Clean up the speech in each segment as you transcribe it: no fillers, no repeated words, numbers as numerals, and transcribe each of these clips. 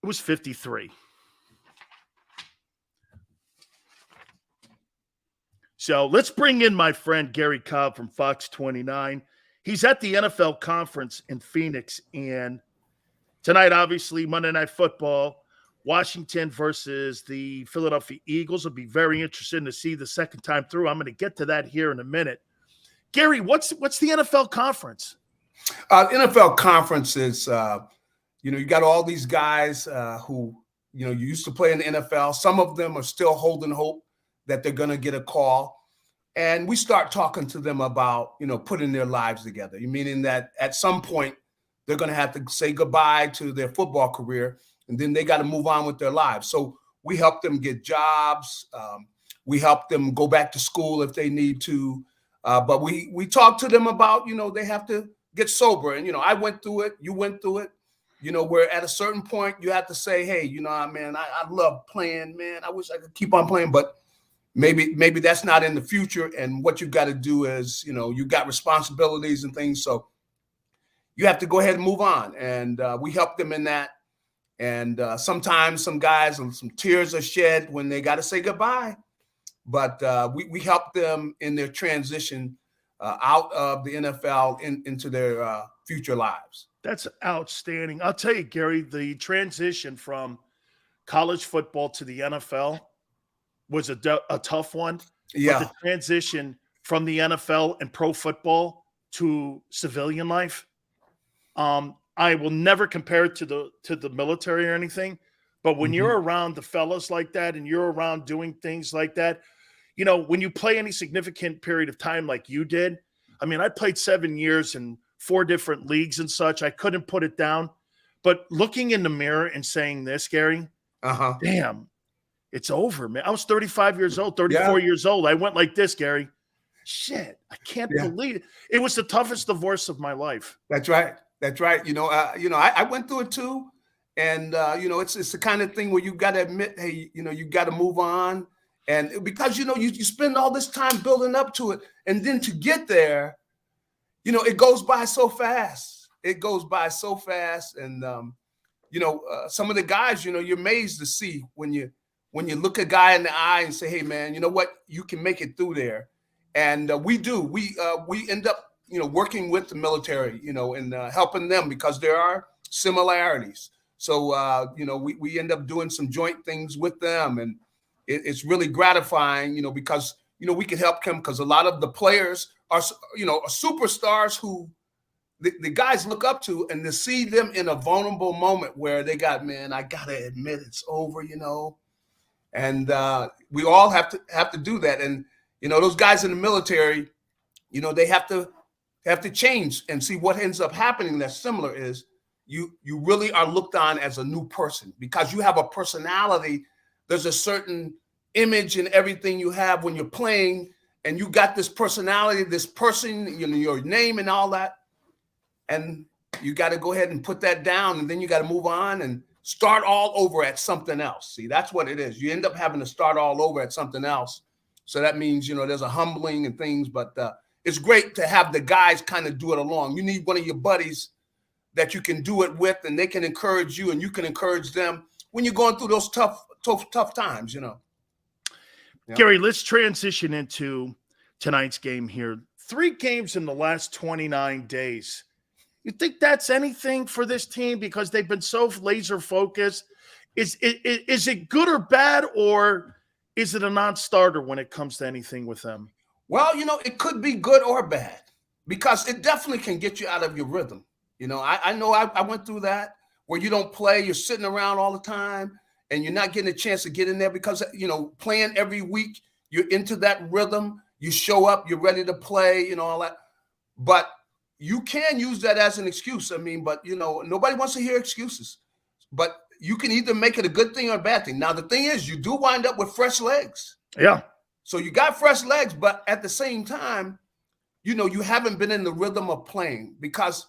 It was 53. So let's bring in my friend Garry Cobb from Fox 29. He's at the NFL conference in Phoenix. And tonight, obviously, Monday Night Football, Washington versus the Philadelphia Eagles. Will be very interesting to see the second time through. I'm going to get to that here in a minute. Garry, what's the NFL conference? NFL conference is, you got all these guys who, you used to play in the NFL. Some of them are still holding hope that they're going to get a call. And we start talking to them about, putting their lives together, meaning that at some point they're going to have to say goodbye to their football career, and then they got to move on with their lives. So we help them get jobs. We help them go back to school if they need to. But we talk to them about, they have to get sober. And, I went through it. You went through it. Where at a certain point you have to say, hey, man, I love playing, man. I wish I could keep on playing, but maybe that's not in the future. And what you've got to do is, you got responsibilities and things. So you have to go ahead and move on. And we help them in that. And sometimes some guys, and some tears are shed when they got to say goodbye. But we help them in their transition out of the NFL into their future lives. That's outstanding. I'll tell you, Garry, the transition from college football to the NFL was a tough one. Yeah. But the transition from the NFL and pro football to civilian life, I will never compare it to the military or anything. But when you're around the fellas like that and you're around doing things like that, when you play any significant period of time like you did, I mean, I played 7 years in 4 different leagues and such. I couldn't put it down. But looking in the mirror and saying this, Garry, damn, it's over, man. I was 35 years old, 34 years old. I went like this, Garry. Shit, I can't believe it. It was the toughest divorce of my life. That's right. That's right. I went through it too. And, it's the kind of thing where you got to admit, hey, you got to move on. And because, you spend all this time building up to it. And then to get there, it goes by so fast. It goes by so fast. And, some of the guys, you're amazed to see when you look a guy in the eye and say, hey, man, you know what? You can make it through there. And we do. We end up, working with the military, and helping them because there are similarities. So, we end up doing some joint things with them. And it's really gratifying, because, we can help them because a lot of the players are, superstars who the guys look up to, and to see them in a vulnerable moment where they got, man, I got to admit it's over, and we all have to do that. And, those guys in the military, they have to change and see what ends up happening that's similar is you really are looked on as a new person because you have a personality. There's a certain image in everything you have when you're playing, and you got this personality, this person, your name and all that. And you got to go ahead and put that down, and then you got to move on and start all over at something else. See, that's what it is. You end up having to start all over at something else. So that means, there's a humbling and things, but it's great to have the guys kind of do it along. You need one of your buddies that you can do it with, and they can encourage you and you can encourage them when you're going through those tough times, Yeah. Garry, let's transition into tonight's game here. 3 games in the last 29 days. You think that's anything for this team because they've been so laser focused? Is it good or bad, or is it a non-starter when it comes to anything with them? Well, it could be good or bad because it definitely can get you out of your rhythm. I know I went through that where you don't play, you're sitting around all the time and you're not getting a chance to get in there because, playing every week, you're into that rhythm, you show up, you're ready to play, all that. But you can use that as an excuse. I mean, but, nobody wants to hear excuses. But you can either make it a good thing or a bad thing. Now, the thing is, you do wind up with fresh legs. Yeah. So you got fresh legs, but at the same time, you haven't been in the rhythm of playing because,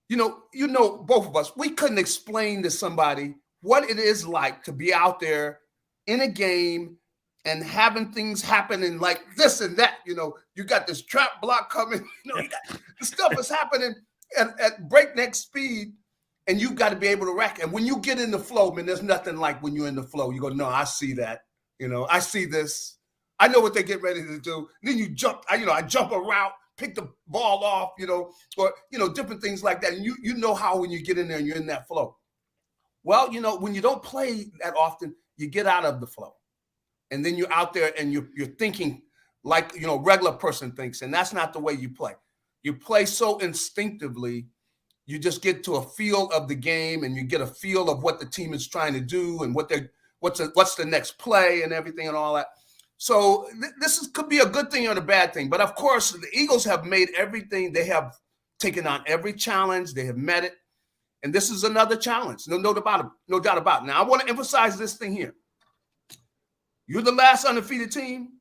both of us, we couldn't explain to somebody what it is like to be out there in a game and having things happening like this and that. You got this trap block coming, the stuff is happening at breakneck speed. and you've got to be able to rack. And when you get in the flow, man, there's nothing like when you're in the flow. You go, no, I see that. I see this. I know what they get ready to do. Then you jump, I jump a route, pick the ball off, or, different things like that. And you know how when you get in there and you're in that flow. Well, when you don't play that often, you get out of the flow. And then you're out there and you're thinking like, regular person thinks. And that's not the way you play. You play so instinctively. You just get to a feel of the game and you get a feel of what the team is trying to do and what's the next play and everything and all that. So could be a good thing or a bad thing. But of course, the Eagles have made everything. They have taken on every challenge. They have met it. And this is another challenge. No doubt about it. Now, I want to emphasize this thing here. You're the last undefeated team.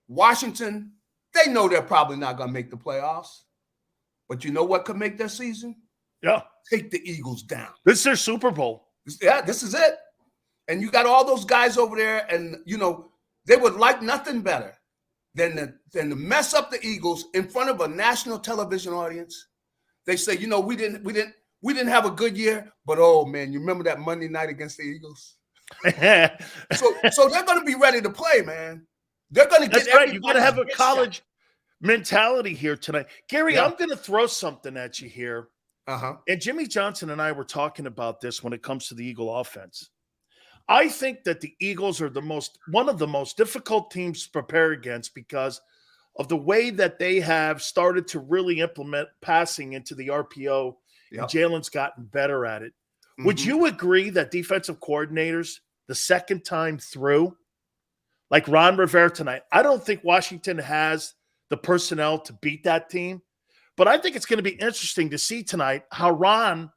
Washington, they know they're probably not going to make the playoffs. But you know what could make their season? Yeah. Take the Eagles down. This is their Super Bowl. Yeah, this is it. And you got all those guys over there, and, they would like nothing better than to mess up the Eagles in front of a national television audience. They say, we didn't have a good year, but, oh, man, you remember that Monday night against the Eagles? So they're going to be ready to play, man. They're going to get That's right. You got to have a college mentality here tonight. Gary, I'm going to throw something at you here. And Jimmy Johnson and I were talking about this when it comes to the Eagle offense. I think that the Eagles are one of the most difficult teams to prepare against because of the way that they have started to really implement passing into the RPO. Yep. And Jalen's gotten better at it. Mm-hmm. Would you agree that defensive coordinators, the second time through, like Ron Rivera tonight, I don't think Washington has the personnel to beat that team. But I think it's going to be interesting to see tonight how Ron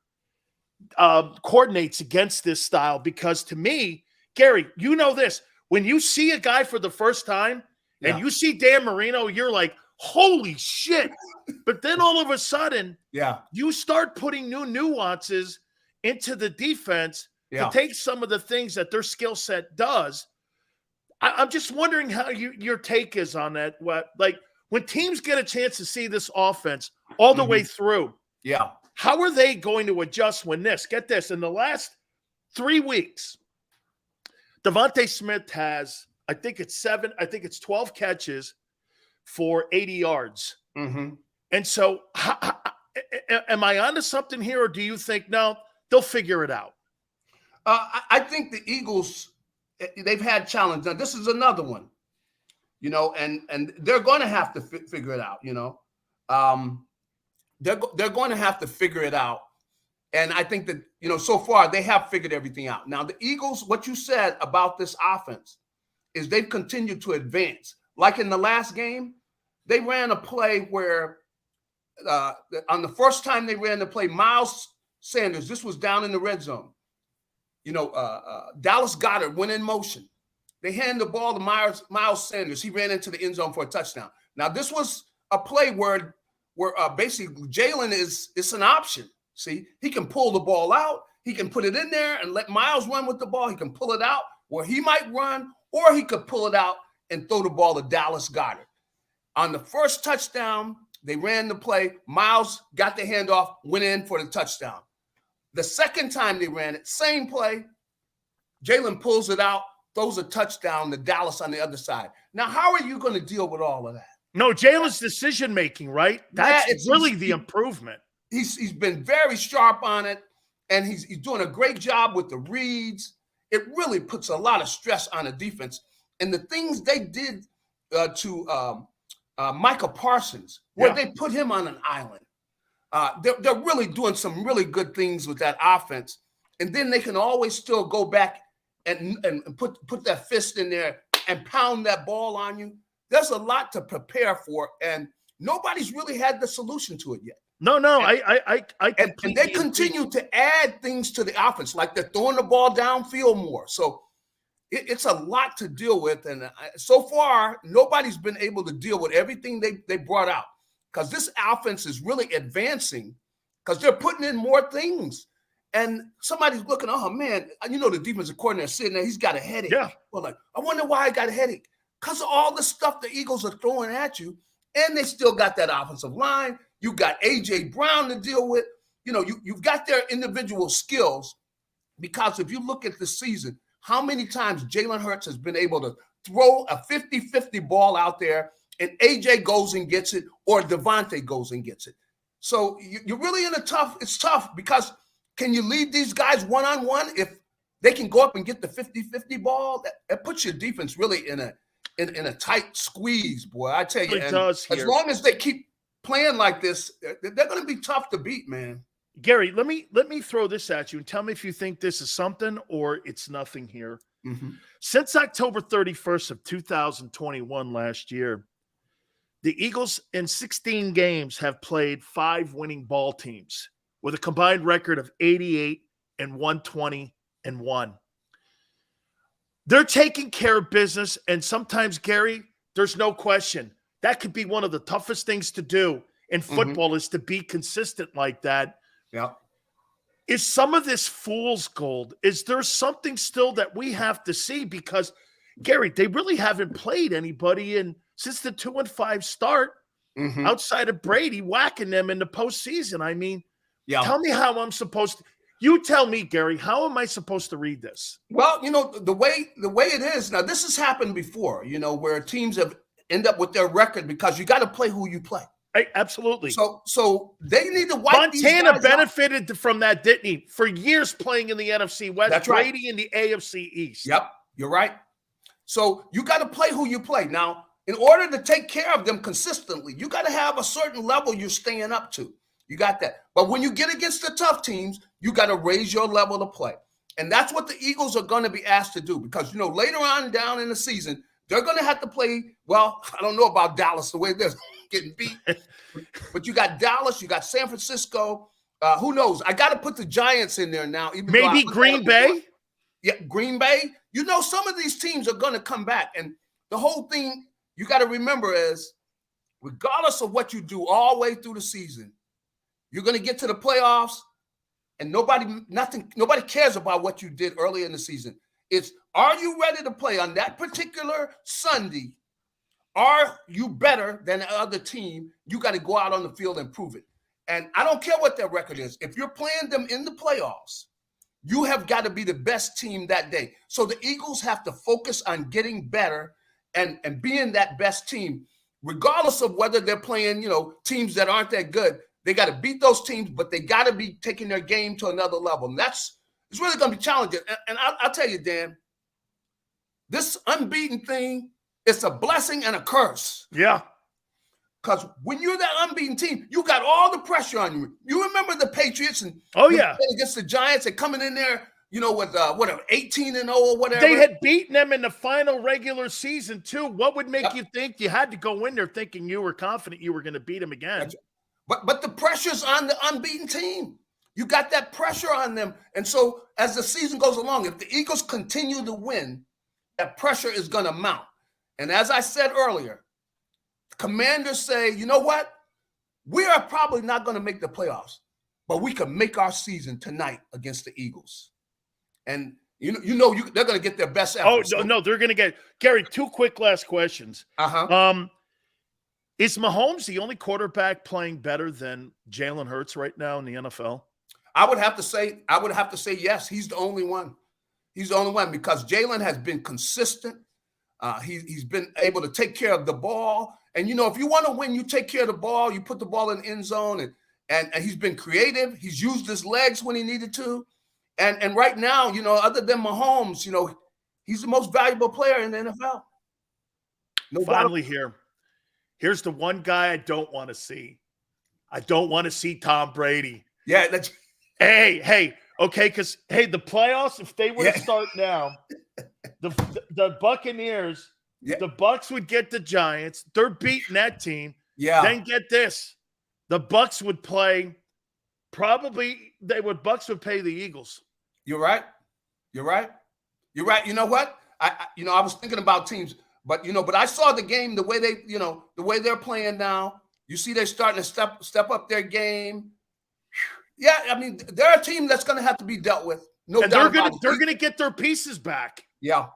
coordinates against this style, because to me, Gary, this. When you see a guy for the first time and you see Dan Marino, you're like, holy shit. But then all of a sudden, you start putting new nuances into the defense to take some of the things that their skill set does. I'm just wondering how your take is on that. When teams get a chance to see this offense all the way through, how are they going to adjust when get this, in the last 3 weeks, Devonta Smith has, I think it's 12 catches for 80 yards. Mm-hmm. And so am I onto something here, or do you think, no, they'll figure it out? I think the Eagles, they've had challenges. Now, this is another one. And they're going to have to figure it out, They're going to have to figure it out. And I think that, so far they have figured everything out. Now, the Eagles, what you said about this offense is they've continued to advance. Like in the last game, they ran a play where on the first time they ran the play, Miles Sanders, this was down in the red zone. Dallas Goedert went in motion. They handed the ball to Miles Sanders. He ran into the end zone for a touchdown. Now, this was a play where basically Jalen it's an option. See, he can pull the ball out. He can put it in there and let Miles run with the ball. He can pull it out where he might run, or he could pull it out and throw the ball to Dallas Goedert. On the first touchdown, they ran the play. Miles got the handoff, went in for the touchdown. The second time they ran it, same play. Jalen pulls it out, throws a touchdown to Dallas on the other side. Now, how are you going to deal with all of that? No, Jalen's decision-making, right? That's really the improvement. He's been very sharp on it, and he's doing a great job with the reads. It really puts a lot of stress on the defense. And the things they did to Micah Parsons, where they put him on an island, they're really doing some really good things with that offense. And then they can always still go back and put that fist in there and pound that ball on you. There's a lot to prepare for, and nobody's really had the solution to it yet. No, and they continue to add things to the offense, like they're throwing the ball downfield more. So it's a lot to deal with, and so far nobody's been able to deal with everything they brought out, because this offense is really advancing because they're putting in more things. And somebody's looking, oh man, the defensive coordinator sitting there, he's got a headache. Yeah. Well, I wonder why I got a headache. Because of all the stuff the Eagles are throwing at you, and they still got that offensive line. You got A.J. Brown to deal with. you've got their individual skills, because if you look at the season, how many times Jalen Hurts has been able to throw a 50-50 ball out there and AJ goes and gets it, or Devonta goes and gets it. So you're really it's tough, because can you lead these guys one-on-one? If they can go up and get the 50-50 ball, that puts your defense really in a tight squeeze, boy. I tell you, as long as they keep playing like this, they're going to be tough to beat, man. Gary, let me throw this at you and tell me if you think this is something or it's nothing here. Mm-hmm. Since October 31st of 2021 last year, the Eagles in 16 games have played 5 winning ball teams with a combined record of 88 and 120-1. They're taking care of business, and sometimes, Gary, there's no question that could be one of the toughest things to do in football, is to be consistent like that. Yeah. Is some of this fool's gold? Is there something still that we have to see? Because, Gary, they really haven't played anybody since the 2-5 start, outside of Brady whacking them in the postseason. I mean, tell me how I'm supposed to. You tell me, Gary, how am I supposed to read this? Well, the way it is now, this has happened before, where teams have end up with their record, because you got to play who you play. Hey, absolutely. So they need to wipe Montana these guys benefited from that, didn't he? For years playing in the NFC West, That's Brady in the AFC East. Yep, you're right. So you got to play who you play. Now, in order to take care of them consistently, you got to have a certain level you're staying up to. You got that. But when you get against the tough teams, you got to raise your level of play. And that's what the Eagles are going to be asked to do, because, later on down in the season, they're going to have to play, well, I don't know about Dallas, the way they're getting beat. But you got Dallas, you got San Francisco. Who knows? I got to put the Giants in there now. Maybe Green Bay? Yeah, Green Bay. Some of these teams are going to come back. And the whole thing you got to remember is, regardless of what you do all the way through the season, you're going to get to the playoffs, and nobody cares about what you did early in the season. It's, are you ready to play on that particular Sunday? Are you better than the other team? You got to go out on the field and prove it. And I don't care what their record is. If you're playing them in the playoffs, you have got to be the best team that day. So the Eagles have to focus on getting better and being that best team, regardless of whether they're playing, teams that aren't that good. They got to beat those teams, but they got to be taking their game to another level. And it's really going to be challenging. And I'll tell you, Dan, this unbeaten thing, it's a blessing and a curse. Yeah. Because when you're that unbeaten team, you got all the pressure on you. You remember the Patriots and against the Giants and coming in there, with 18-0 or whatever. They had beaten them in the final regular season too. What would make you think you had to go in there thinking you were confident you were going to beat them again? But the pressure's on the unbeaten team. You got that pressure on them. And so as the season goes along, if the Eagles continue to win, that pressure is going to mount. And as I said earlier, Commanders say, you know what? We are probably not going to make the playoffs, but we can make our season tonight against the Eagles. And they're going to get their best effort. Oh, no, they're going to get – Gary, 2 quick last questions. Is Mahomes the only quarterback playing better than Jalen Hurts right now in the NFL? I would have to say yes. He's the only one. He's the only one, because Jalen has been consistent. He's been able to take care of the ball. And, if you want to win, you take care of the ball. You put the ball in the end zone. And he's been creative. He's used his legs when he needed to. And right now, other than Mahomes, he's the most valuable player in the NFL. Finally here's the one guy I don't want to see. I don't want to see Tom Brady. Yeah. Hey. Okay, because, the playoffs, if they were to start now, the Buccaneers, the Bucs would get the Giants. They're beating that team. Yeah. Then get this. The Bucs would play Bucs would pay the Eagles. You're right. You know what? I was thinking about teams, but I saw the game, the way they're playing now. You see they're starting to step up their game. Yeah, I mean, they're a team that's going to have to be dealt with. No doubt about it. They're going to get their pieces back. Yeah.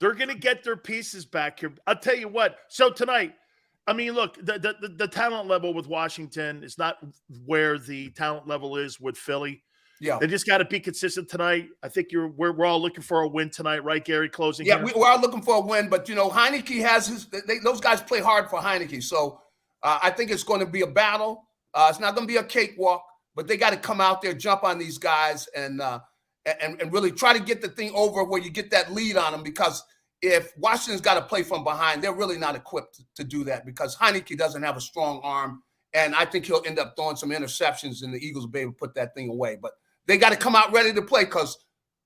They're going to get their pieces back here. I'll tell you what. So tonight, I mean, look, the talent level with Washington is not where the talent level is with Philly. Yeah. They just got to be consistent tonight. I think we're all looking for a win tonight, right, Gary? Closing. Yeah, here? we're all looking for a win, but Heineke has those guys play hard for Heineke, so I think it's going to be a battle. It's not going to be a cakewalk, but they got to come out there, jump on these guys, and really try to get the thing over where you get that lead on them. Because if Washington's got to play from behind, they're really not equipped to do that because Heineke doesn't have a strong arm, and I think he'll end up throwing some interceptions, and the Eagles will be able to put that thing away. But they got to come out ready to play because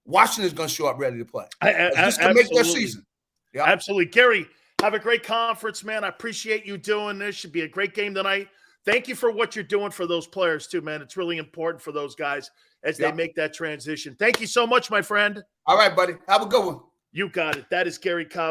Washington's going to show up ready to play. Just to make their season. Yeah, absolutely. Gary, have a great conference, man. I appreciate you doing this. Should be a great game tonight. Thank you for what you're doing for those players too, man. It's really important for those guys as they make that transition. Thank you so much, my friend. All right, buddy. Have a good one. You got it. That is Garry Cobb.